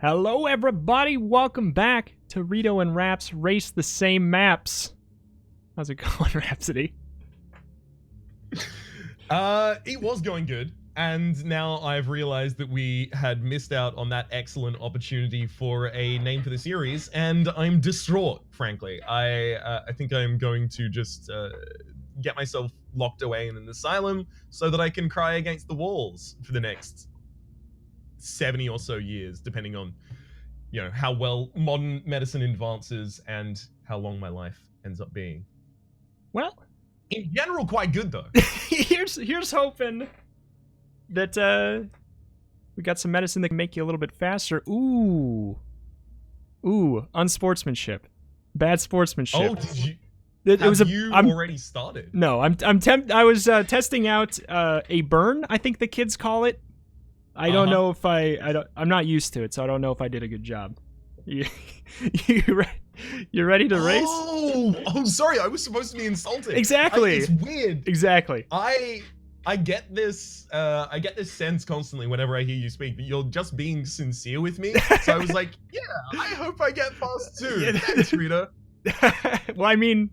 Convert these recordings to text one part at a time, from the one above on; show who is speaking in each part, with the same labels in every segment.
Speaker 1: Hello everybody, welcome back to Reto and Rhaps Race the Same Maps. How's it going, Rhapsody?
Speaker 2: It was going good, and now I've realized that we had missed out on that excellent opportunity for a name for the series, and I'm distraught, frankly. I think I'm going to just get myself locked away in an asylum so that I can cry against the walls for the next 70 or so years, depending on, you know, how well modern medicine advances and how long my life ends up being.
Speaker 1: Well,
Speaker 2: in general, quite good though.
Speaker 1: here's hoping that we got some medicine that can make you a little bit faster. Ooh, unsportsmanship, bad sportsmanship.
Speaker 2: Oh, did you? You already started?
Speaker 1: No, I was testing out a burn, I think the kids call it. I don't know if I'm not used to it, so I don't know if I did a good job. You ready to race?
Speaker 2: Oh, sorry, I was supposed to be insulting.
Speaker 1: Exactly.
Speaker 2: It's weird.
Speaker 1: Exactly.
Speaker 2: I get this sense constantly whenever I hear you speak that you're just being sincere with me. So I was like, yeah, I hope I get fast too.
Speaker 1: Yeah.
Speaker 2: Thanks, Rita.
Speaker 1: Well, I mean,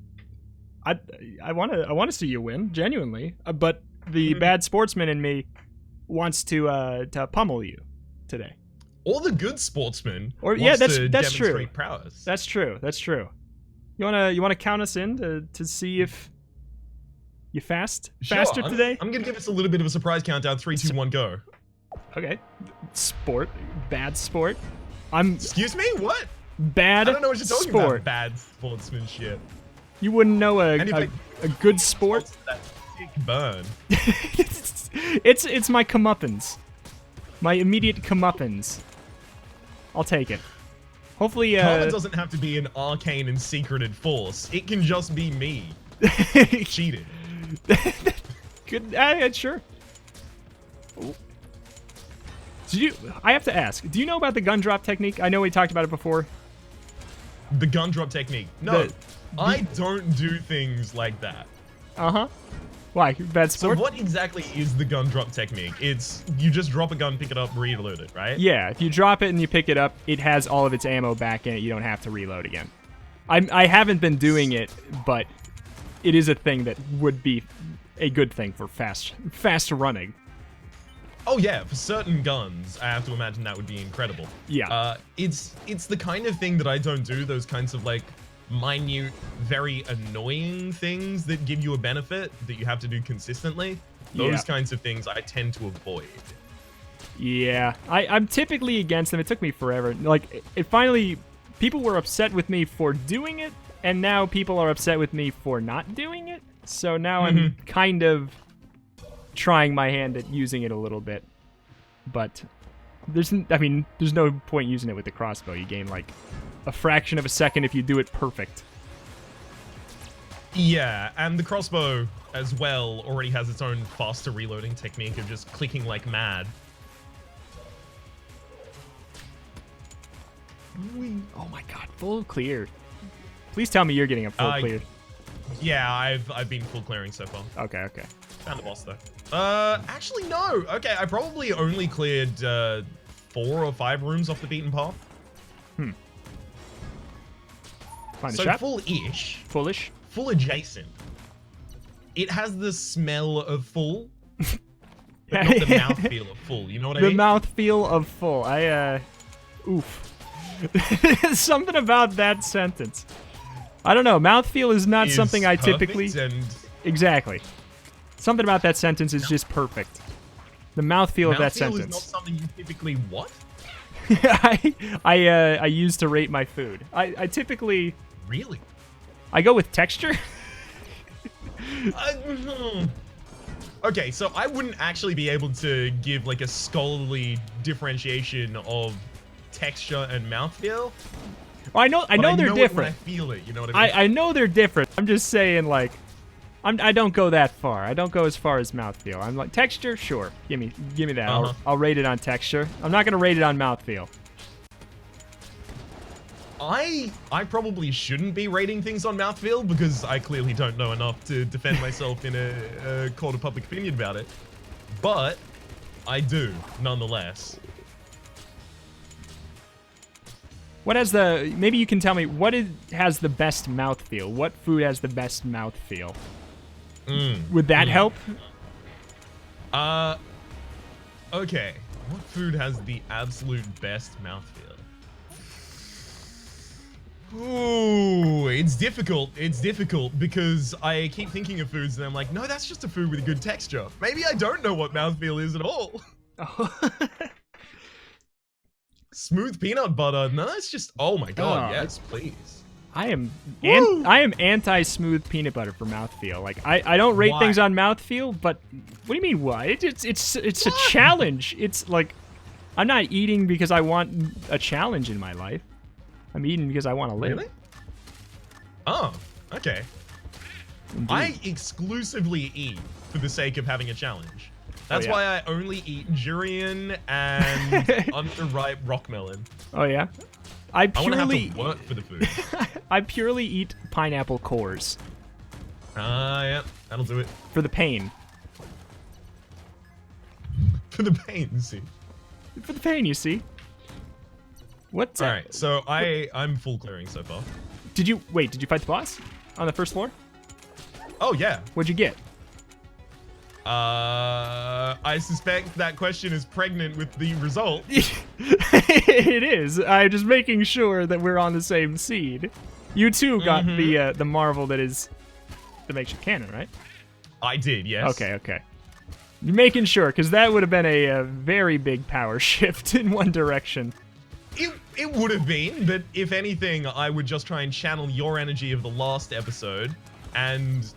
Speaker 1: I want to see you win, genuinely. But the bad sportsman in me wants to pummel you today.
Speaker 2: Or the good sportsman
Speaker 1: wants to demonstrate
Speaker 2: prowess.
Speaker 1: That's true. You wanna count us in to see if you faster today?
Speaker 2: I'm gonna give us a little bit of a surprise countdown. 3, 2, 1, go.
Speaker 1: Okay. Bad sport.
Speaker 2: Excuse me? What?
Speaker 1: Bad.
Speaker 2: I don't know what you're talking
Speaker 1: sport.
Speaker 2: about. Bad sportsmanship.
Speaker 1: You wouldn't know a good sport?
Speaker 2: That sick burn.
Speaker 1: It's my comeuppance. My immediate comeuppance. I'll take it. Hopefully,
Speaker 2: Karma doesn't have to be an arcane and secreted force. It can just be me. Cheated.
Speaker 1: Good. Sure. I have to ask. Do you know about the gun drop technique? I know we talked about it before.
Speaker 2: The gun drop technique. No, I don't do things like that.
Speaker 1: Why? Bad sport?
Speaker 2: So what exactly is the gun drop technique? It's you just drop a gun, pick it up, reload it, right?
Speaker 1: Yeah, if you drop it and you pick it up, it has all of its ammo back in it. You don't have to reload again. I haven't been doing it, but it is a thing that would be a good thing for fast running.
Speaker 2: Oh yeah, for certain guns, I have to imagine that would be incredible.
Speaker 1: Yeah.
Speaker 2: It's the kind of thing that I don't do, those kinds of like minute, very annoying things that give you a benefit that you have to do consistently. Those kinds of things I tend to avoid.
Speaker 1: Yeah, I'm typically against them. It took me forever. Like, it finally, people were upset with me for doing it, and now people are upset with me for not doing it. So now I'm kind of trying my hand at using it a little bit. But there's no point using it with the crossbow. You gain like a fraction of a second if you do it perfect.
Speaker 2: Yeah, and the crossbow as well already has its own faster reloading technique of just clicking like mad.
Speaker 1: Oh my god, full clear. Please tell me you're getting a full clear.
Speaker 2: Yeah, I've been full clearing so far.
Speaker 1: Okay.
Speaker 2: Found the boss though. Actually no. Okay, I probably only cleared 4 or 5 rooms off the beaten path. So full-ish.
Speaker 1: Fullish.
Speaker 2: Full adjacent. It has the smell of full, but not the mouthfeel of full. You know what I mean?
Speaker 1: The mouthfeel of full. Oof. Something about that sentence. I don't know. Mouthfeel is not something I typically. Exactly. Something about that sentence is just perfect. The mouthfeel of that sentence.
Speaker 2: Mouthfeel is not something you typically what?
Speaker 1: I use to rate my food. I typically.
Speaker 2: Really?
Speaker 1: I go with texture.
Speaker 2: Okay, so I wouldn't actually be able to give like a scholarly differentiation of texture and mouthfeel.
Speaker 1: Well, I know they're different.
Speaker 2: I feel it, you know what I mean?
Speaker 1: I know they're different. I'm just saying, like, I don't go that far. I don't go as far as mouthfeel. I'm like, texture, sure. Give me that. I'll rate it on texture. I'm not gonna rate it on mouthfeel.
Speaker 2: I probably shouldn't be rating things on mouthfeel because I clearly don't know enough to defend myself in a court of public opinion about it. But I do, nonetheless.
Speaker 1: What has the... Maybe you can tell me, has the best mouthfeel? What food has the best mouthfeel? Would that help?
Speaker 2: Okay. What food has the absolute best mouthfeel? Ooh, it's difficult. It's difficult because I keep thinking of foods and I'm like, no, that's just a food with a good texture. Maybe I don't know what mouthfeel is at all. Smooth peanut butter. No, it's just, oh my god, yes, please.
Speaker 1: I am anti-smooth peanut butter for mouthfeel. Like I don't rate things on mouthfeel, but what do you mean why? It's a challenge. It's like I'm not eating because I want a challenge in my life. I'm eating because I want to live.
Speaker 2: Really? Oh, okay.
Speaker 1: Indeed.
Speaker 2: I exclusively eat for the sake of having a challenge. That's why I only eat durian and underripe rock melon.
Speaker 1: Oh yeah? I
Speaker 2: want to have to work for the food.
Speaker 1: I purely eat pineapple cores.
Speaker 2: Yeah, that'll do it.
Speaker 1: For the pain.
Speaker 2: For the pain, see.
Speaker 1: For the pain, you see. What's
Speaker 2: all right? So I'm full clearing so far.
Speaker 1: Did you fight the boss on the first floor?
Speaker 2: Oh yeah.
Speaker 1: What'd you get?
Speaker 2: I suspect that question is pregnant with the result.
Speaker 1: It is. I'm just making sure that we're on the same seed. You too got the marvel that makes you canon, right?
Speaker 2: I did, yes.
Speaker 1: Okay. You're making sure, because that would have been a very big power shift in one direction.
Speaker 2: It would have been, but if anything, I would just try and channel your energy of the last episode and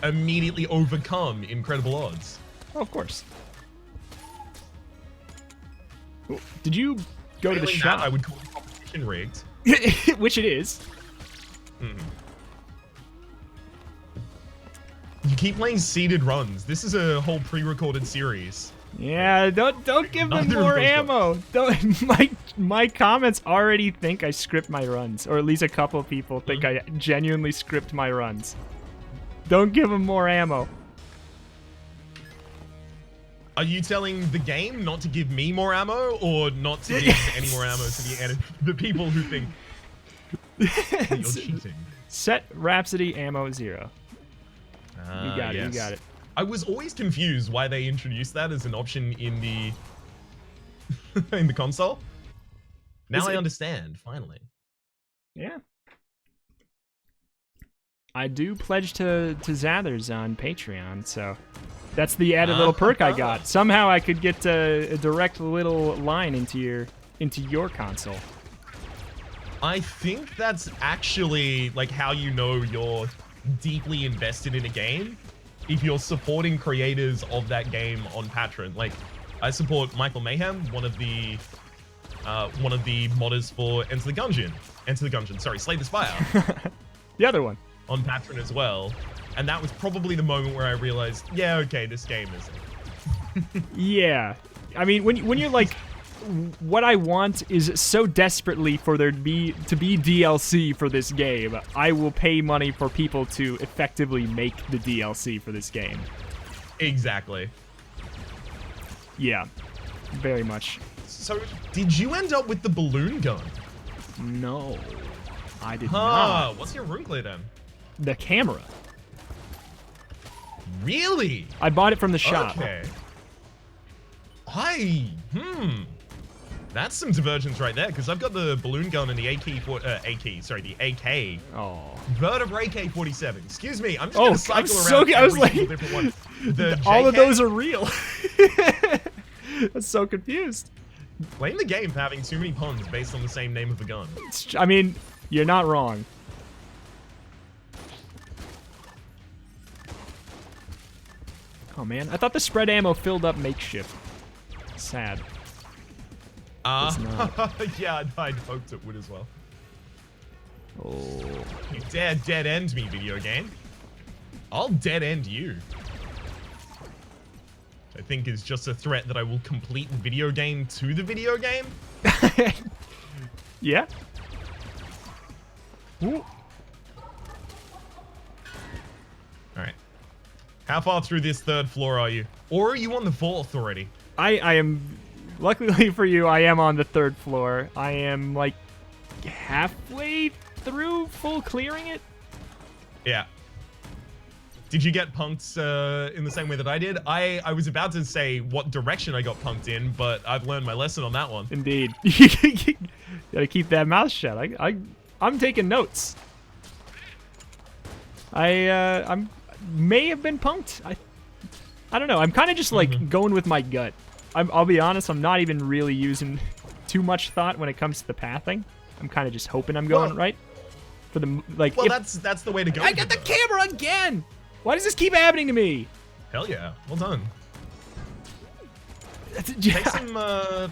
Speaker 2: immediately overcome incredible odds.
Speaker 1: Oh, of course. Did you go to the shop?
Speaker 2: I would call the competition rigged.
Speaker 1: Which it is.
Speaker 2: You keep playing seeded runs. This is a whole pre-recorded series.
Speaker 1: Yeah, don't give them more ammo. My comments already think I script my runs, or at least a couple of people think I genuinely script my runs. Don't give them more ammo.
Speaker 2: Are you telling the game not to give me more ammo, or not to give any more ammo to the people who think that you're cheating?
Speaker 1: Set Rhapsody ammo 0. You got it. You got it.
Speaker 2: I was always confused why they introduced that as an option in the in the console. Now I understand, finally.
Speaker 1: Yeah. I do pledge to Zathers on Patreon, so that's the added little perk I got. Somehow I could get a direct little line into your console.
Speaker 2: I think that's actually like how you know you're deeply invested in a game. If you're supporting creators of that game on Patreon, like I support Michael Mayhem, one of the modders for Enter the Gungeon, sorry, Slay the Spire.
Speaker 1: The other one.
Speaker 2: On Patreon as well. And that was probably the moment where I realized, yeah, okay, this game is...
Speaker 1: Yeah. I mean, when you're like, what I want is so desperately for there to be DLC for this game, I will pay money for people to effectively make the DLC for this game.
Speaker 2: Exactly.
Speaker 1: Yeah. Very much.
Speaker 2: So, did you end up with the balloon gun?
Speaker 1: No. I did not.
Speaker 2: What's your room clear then?
Speaker 1: The camera.
Speaker 2: Really?
Speaker 1: I bought it from the shop.
Speaker 2: Okay. That's some divergence right there, because I've got the balloon gun and the the AK.
Speaker 1: Oh.
Speaker 2: Vertebrae AK-47. Excuse me, I'm just gonna cycle around.
Speaker 1: I was like,
Speaker 2: different one.
Speaker 1: All of those are real. I'm so confused.
Speaker 2: Blame the game for having too many puns based on the same name of the gun.
Speaker 1: I mean, you're not wrong. Oh man, I thought the spread ammo filled up makeshift. Sad.
Speaker 2: Yeah, I'd hoped it would as well.
Speaker 1: Oh.
Speaker 2: You dare dead end me, video game. I'll dead end you. I think is just a threat that I will complete the video game to the video game.
Speaker 1: Yeah. Ooh.
Speaker 2: Alright. How far through this 3rd floor are you? Or are you on the 4th already?
Speaker 1: I am, luckily for you, I am on the 3rd floor. I am like halfway through full clearing it.
Speaker 2: Yeah. Did you get punked in the same way that I did? I was about to say what direction I got punked in, but I've learned my lesson on that one.
Speaker 1: Indeed. Gotta keep that mouth shut. I'm taking notes. I may have been punked. I don't know. I'm kind of just like going with my gut. I'll be honest. I'm not even really using too much thought when it comes to the pathing. I'm kind of just hoping I'm going right. For the like.
Speaker 2: Well, that's the way to go.
Speaker 1: I got the camera again. Why does this keep happening to me?
Speaker 2: Hell yeah. Well done.
Speaker 1: Yeah.
Speaker 2: Take some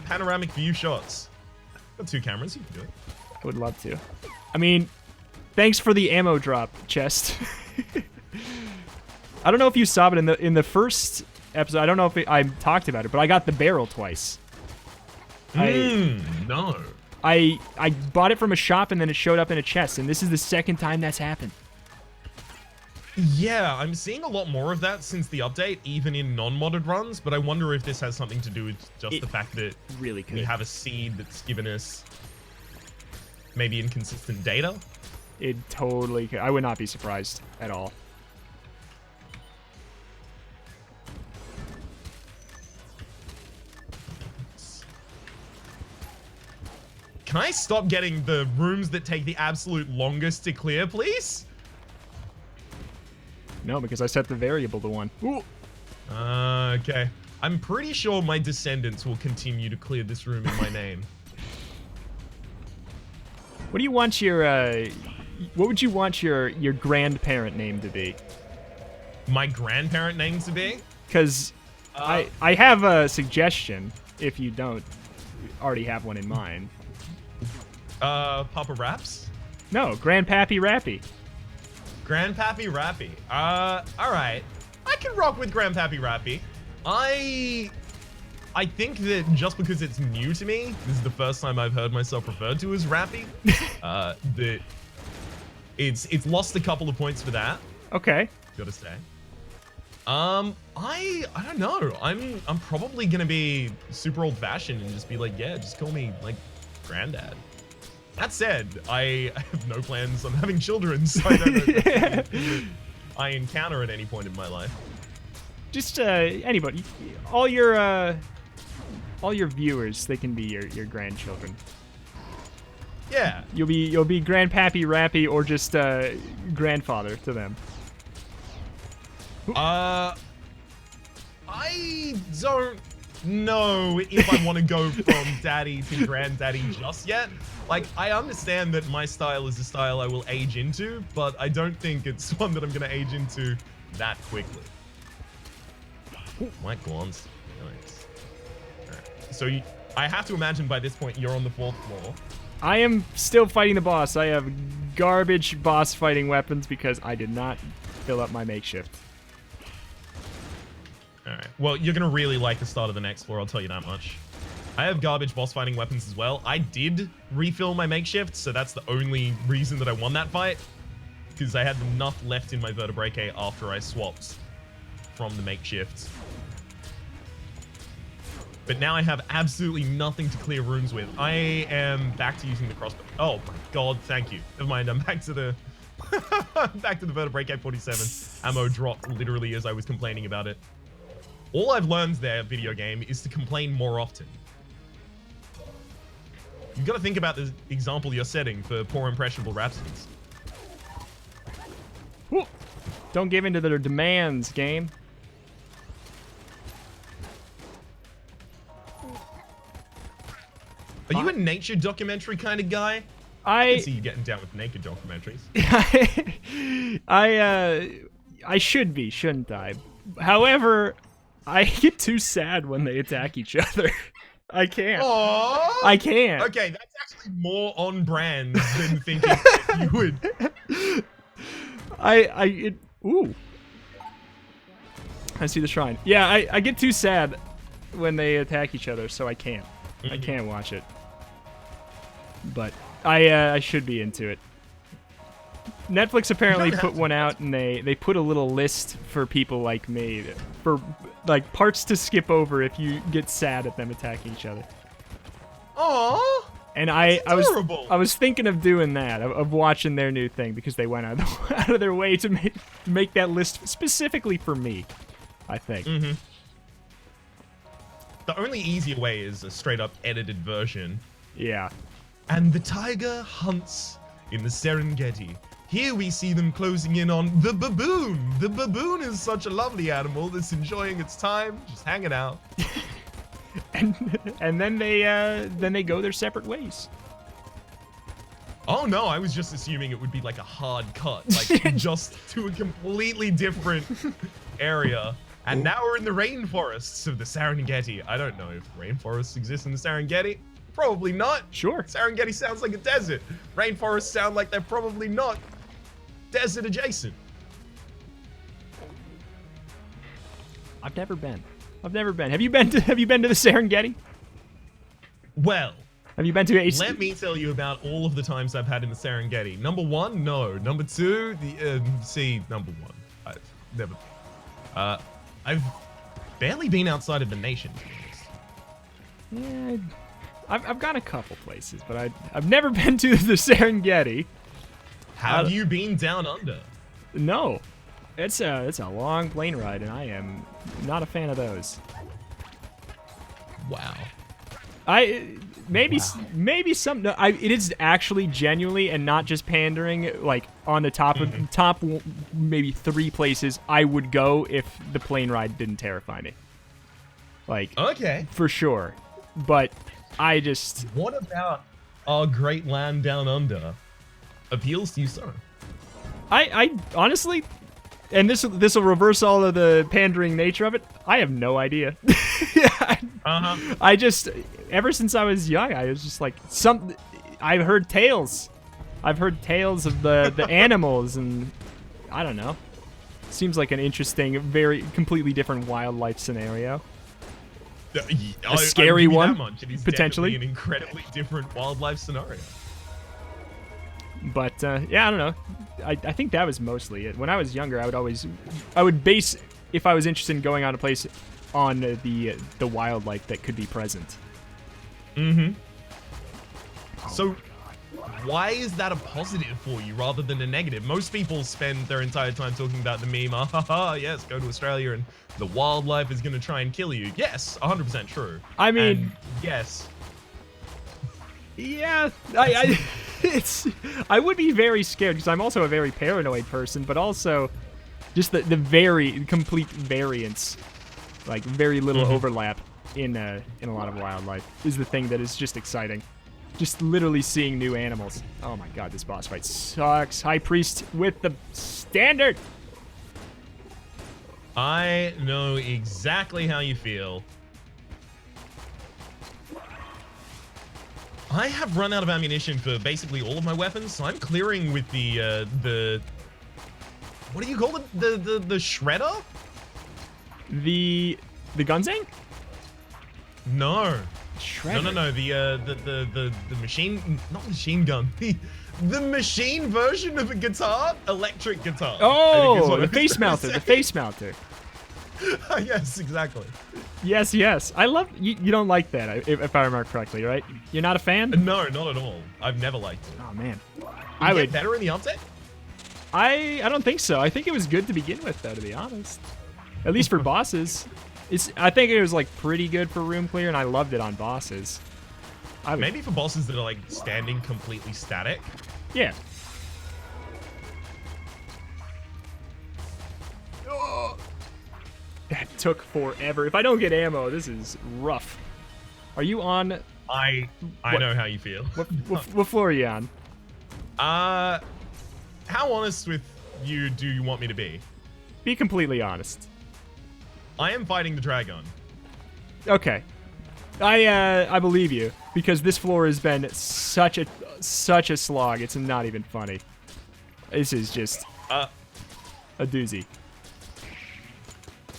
Speaker 2: panoramic view shots. Got 2 cameras. You can do it.
Speaker 1: I would love to. I mean, thanks for the ammo drop, Chest. I don't know if you saw it in the first episode. I don't know if I talked about it, but I got the barrel twice.
Speaker 2: No.
Speaker 1: I bought it from a shop and then it showed up in a chest, and this is the second time that's happened.
Speaker 2: Yeah, I'm seeing a lot more of that since the update, even in non-modded runs, but I wonder if this has something to do with just the fact that
Speaker 1: really could.
Speaker 2: We have a seed that's given us maybe inconsistent data.
Speaker 1: It totally could. I would not be surprised at all.
Speaker 2: Can I stop getting the rooms that take the absolute longest to clear, please?
Speaker 1: No, because I set the variable to 1. Ooh.
Speaker 2: Okay. I'm pretty sure my descendants will continue to clear this room in my name.
Speaker 1: What do you want your what would you want your grandparent name to be?
Speaker 2: My grandparent name to be?
Speaker 1: Because I have a suggestion if you don't already have one in mind.
Speaker 2: Papa Rhaps?
Speaker 1: No, Grandpappy Rappy.
Speaker 2: Grandpappy Rappy. Alright. I can rock with Grandpappy Rappy. I think that just because it's new to me, this is the first time I've heard myself referred to as Rappy, that it's lost a couple of points for that.
Speaker 1: Okay.
Speaker 2: Gotta say. I don't know. I'm probably gonna be super old-fashioned and just be like, yeah, just call me like Granddad. That said, I have no plans on having children, so I don't know if that's anything that I encounter at any point in my life.
Speaker 1: Just anybody, all your viewers, they can be your grandchildren.
Speaker 2: Yeah.
Speaker 1: You'll be Grandpappy Rappy or just grandfather to them.
Speaker 2: I don't know if I want to go from daddy to granddaddy just yet. Like, I understand that my style is a style I will age into, but I don't think it's one that I'm going to age into that quickly. My glance. Nice. Right. So I have to imagine by this point you're on the 4th floor.
Speaker 1: I am still fighting the boss. I have garbage boss fighting weapons because I did not fill up my makeshift.
Speaker 2: Alright. Well, you're going to really like the start of the next floor, I'll tell you that much. I have garbage boss fighting weapons as well. I did refill my makeshift, so that's the only reason that I won that fight. Because I had enough left in my vertebrae after I swapped from the makeshift. But now I have absolutely nothing to clear rooms with. I am back to using the crossbow. Oh my god, thank you. Never mind, I'm back to the back to the vertebrae 47. Ammo dropped literally as I was complaining about it. All I've learned there, video game, is to complain more often. You've got to think about the example you're setting for poor impressionable Rhapsodies.
Speaker 1: Don't give in to their demands, game.
Speaker 2: Are you a nature documentary kind of guy? I can see you getting down with naked documentaries.
Speaker 1: I should be, shouldn't I? However, I get too sad when they attack each other. I can't.
Speaker 2: Aww.
Speaker 1: I can't.
Speaker 2: Okay, that's actually more on brand than thinking that you would.
Speaker 1: Ooh. I see the shrine. Yeah, I get too sad when they attack each other, so I can't. I can't watch it. But I should be into it. Netflix apparently put one out, and they put a little list for people like me for parts to skip over if you get sad at them attacking each other.
Speaker 2: Aww.
Speaker 1: And
Speaker 2: terrible.
Speaker 1: I was thinking of doing that, of watching their new thing, because they went out of their way to make that list specifically for me, I think.
Speaker 2: Mm-hmm. The only easier way is a straight up edited version.
Speaker 1: Yeah.
Speaker 2: And the tiger hunts in the Serengeti. Here we see them closing in on the baboon. The baboon is such a lovely animal that's enjoying its time, just hanging out.
Speaker 1: and then they go their separate ways.
Speaker 2: Oh no, I was just assuming it would be like a hard cut, like just to a completely different area. And now we're in the rainforests of the Serengeti. I don't know if rainforests exist in the Serengeti. Probably not.
Speaker 1: Sure.
Speaker 2: Serengeti sounds like a desert. Rainforests sound like they're probably not desert adjacent.
Speaker 1: I've never been. Have you been to the Serengeti?
Speaker 2: Well,
Speaker 1: have you been to
Speaker 2: let me tell you about all of the times I've had in the Serengeti. Number one, no. Number two, number one. I've never. I've barely been outside of the nation.
Speaker 1: Yeah, I've gone a couple places, but I've never been to the Serengeti.
Speaker 2: Have you been down under?
Speaker 1: No. It's a long plane ride, and I am not a fan of those.
Speaker 2: Wow.
Speaker 1: Maybe some. No, it is actually genuinely and not just pandering. Like on the top maybe 3 places I would go if the plane ride didn't terrify me. Like
Speaker 2: okay,
Speaker 1: for sure. But I just.
Speaker 2: What about our great land down under appeals to you, sir?
Speaker 1: I honestly. And this will reverse all of the pandering nature of it. I have no idea. I just, ever since I was young, I was just like, I've heard tales. I've heard tales of the animals, and I don't know. Seems like an interesting, completely different wildlife scenario. A scary one, potentially.
Speaker 2: An incredibly different wildlife scenario.
Speaker 1: But yeah, I don't know. I think that was mostly it. When I was younger, I would base, if I was interested in going on a place, on the wildlife that could be present.
Speaker 2: Mm-hmm. So why is that a positive for you rather than a negative? Most people spend their entire time talking about the meme, yes, go to Australia and the wildlife is going to try and kill you. Yes, 100% true.
Speaker 1: I mean,
Speaker 2: and yes.
Speaker 1: Yeah, I would be very scared because I'm also a very paranoid person, but also just the very complete variance, like very little overlap in a lot of wildlife is the thing that is just exciting. Just literally seeing new animals. Oh my god, this boss fight sucks. High Priest with the standard.
Speaker 2: I know exactly how you feel. I have run out of ammunition for basically all of my weapons, so I'm clearing with the what do you call it? The shredder?
Speaker 1: The Gungeon?
Speaker 2: No.
Speaker 1: Shredder.
Speaker 2: No. The machine, not machine gun. The machine version of a guitar, electric guitar.
Speaker 1: Oh, the face mounter. The face mounter.
Speaker 2: Yes, exactly.
Speaker 1: Yes. I love you. You don't like that, if I remember correctly, right? You're not a fan?
Speaker 2: No, not at all. I've never liked it.
Speaker 1: Oh man,
Speaker 2: I would better in the update.
Speaker 1: I don't think so. I think it was good to begin with, though. To be honest, at least for bosses, I think it was like pretty good for room clear, and I loved it on bosses.
Speaker 2: Maybe for bosses that are like standing completely static.
Speaker 1: Yeah. That took forever. If I don't get ammo, this is rough. Are you on?
Speaker 2: I know how you feel.
Speaker 1: What floor are you on?
Speaker 2: How honest with you do you want me to be?
Speaker 1: Be completely honest.
Speaker 2: I am fighting the dragon.
Speaker 1: Okay. I believe you, because this floor has been such a slog. It's not even funny. This is just a doozy.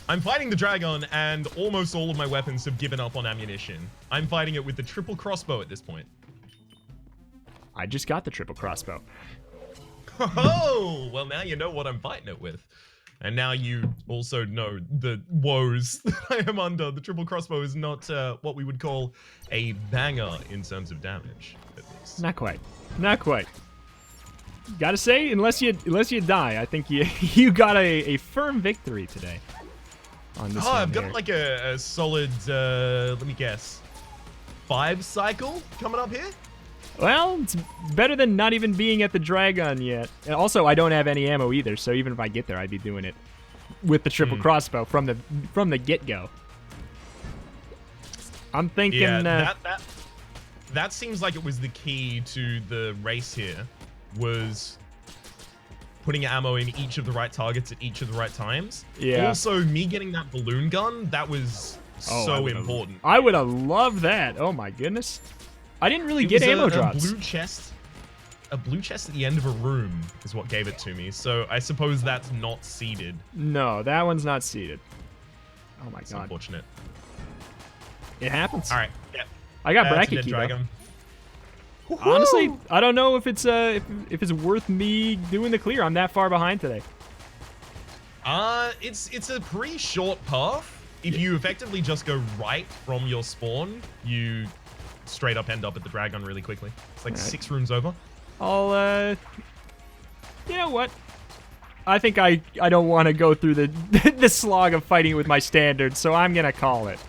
Speaker 2: I'm fighting the dragon, and almost all of my weapons have given up on ammunition. I'm fighting it with the triple crossbow at this point.
Speaker 1: I just got the triple crossbow.
Speaker 2: Oh, well now you know what I'm fighting it with. And now you also know the woes that I am under. The triple crossbow is not what we would call a banger in terms of damage, at least.
Speaker 1: Not quite. Not quite. Gotta say, unless you die, I think you got a firm victory today. On this one
Speaker 2: I've
Speaker 1: here.
Speaker 2: got like a solid, let me guess, 5 cycle coming up here?
Speaker 1: Well, it's better than not even being at the Dragon yet. And also, I don't have any ammo either, so even if I get there, I'd be doing it with the triple crossbow from the get-go. I'm thinking...
Speaker 2: Yeah, that seems like it was the key to the race here, was putting ammo in each of the right targets at each of the right times.
Speaker 1: Yeah.
Speaker 2: Also, me getting that balloon gun, that was so important.
Speaker 1: I would have loved that. Oh my goodness. I didn't really get ammo drops.
Speaker 2: A blue chest at the end of a room is what gave it to me. So I suppose that's not seeded.
Speaker 1: No, that one's not seeded. Oh my
Speaker 2: It's
Speaker 1: god.
Speaker 2: unfortunate.
Speaker 1: It happens.
Speaker 2: All right. Yeah.
Speaker 1: I got
Speaker 2: That's a
Speaker 1: bracket
Speaker 2: dead
Speaker 1: key though.
Speaker 2: dragon.
Speaker 1: Honestly, I don't know if it's if it's worth me doing the clear. I'm that far behind today.
Speaker 2: It's a pretty short path. If you effectively just go right from your spawn, you straight up end up at the dragon really quickly. It's like 6 rooms over.
Speaker 1: I'll you know what? I think I don't want to go through the the slog of fighting with my standards, so I'm gonna call it.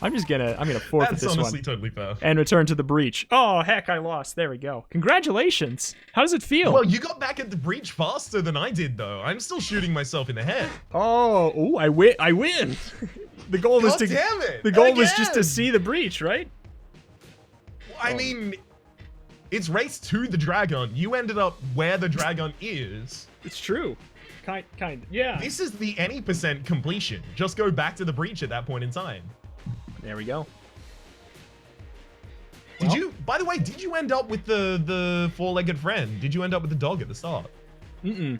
Speaker 1: I'm gonna forfeit
Speaker 2: That's
Speaker 1: this
Speaker 2: honestly
Speaker 1: one
Speaker 2: totally fair.
Speaker 1: and return to the breach. Oh heck, I lost. There we go. Congratulations. How does it feel?
Speaker 2: Well, you got back at the breach faster than I did, though. I'm still shooting myself in the head.
Speaker 1: Oh, I win. The goal was to
Speaker 2: damn it!
Speaker 1: The goal was just to
Speaker 2: Again!
Speaker 1: see the breach, right?
Speaker 2: I mean, it's race to the dragon. You ended up where the dragon is.
Speaker 1: It's true. Kind. Yeah.
Speaker 2: This is the any % completion. Just go back to the breach at that point in time.
Speaker 1: There we go.
Speaker 2: Did
Speaker 1: Well-
Speaker 2: you, by the way, did you end up with the 4-legged friend? Did you end up with the dog at the start?
Speaker 1: Mm-mm.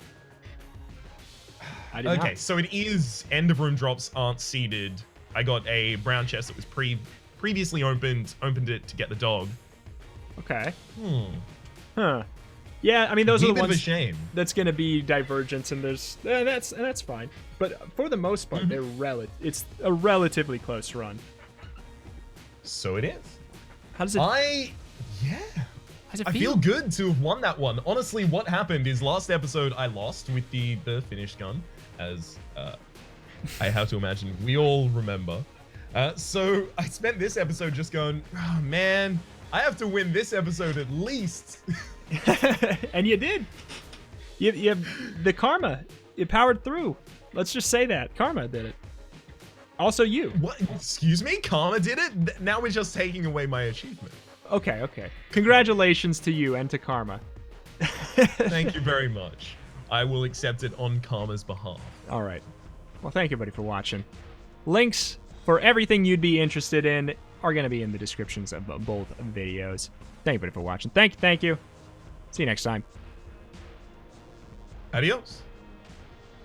Speaker 1: I did
Speaker 2: Okay,
Speaker 1: not.
Speaker 2: so it is end of room drops aren't seeded. I got a brown chest that was previously opened it to get the dog.
Speaker 1: Okay. Huh. Yeah, I mean those are the
Speaker 2: Bit of a
Speaker 1: ones
Speaker 2: shame.
Speaker 1: that's gonna be divergence, and there's that's fine. But for the most part, it's a relatively close run.
Speaker 2: So it is.
Speaker 1: How does it?
Speaker 2: Yeah.
Speaker 1: How's it
Speaker 2: I feel good to have won that one. Honestly, what happened is last episode I lost with the finished gun, as I have to imagine we all remember. So I spent this episode just going, oh man, I have to win this episode at least.
Speaker 1: And you did. You have the karma. It powered through. Let's just say that karma did it. Also, you.
Speaker 2: What? Excuse me? Karma did it? Now we're just taking away my achievement.
Speaker 1: Okay. Congratulations to you and to karma.
Speaker 2: Thank you very much. I will accept it on Karma's behalf.
Speaker 1: All right. Well, thank you, everybody, for watching. Links for everything you'd be interested in are going to be in the descriptions of both videos. Thank you, everybody, for watching. Thank you. See you next time.
Speaker 2: Adios.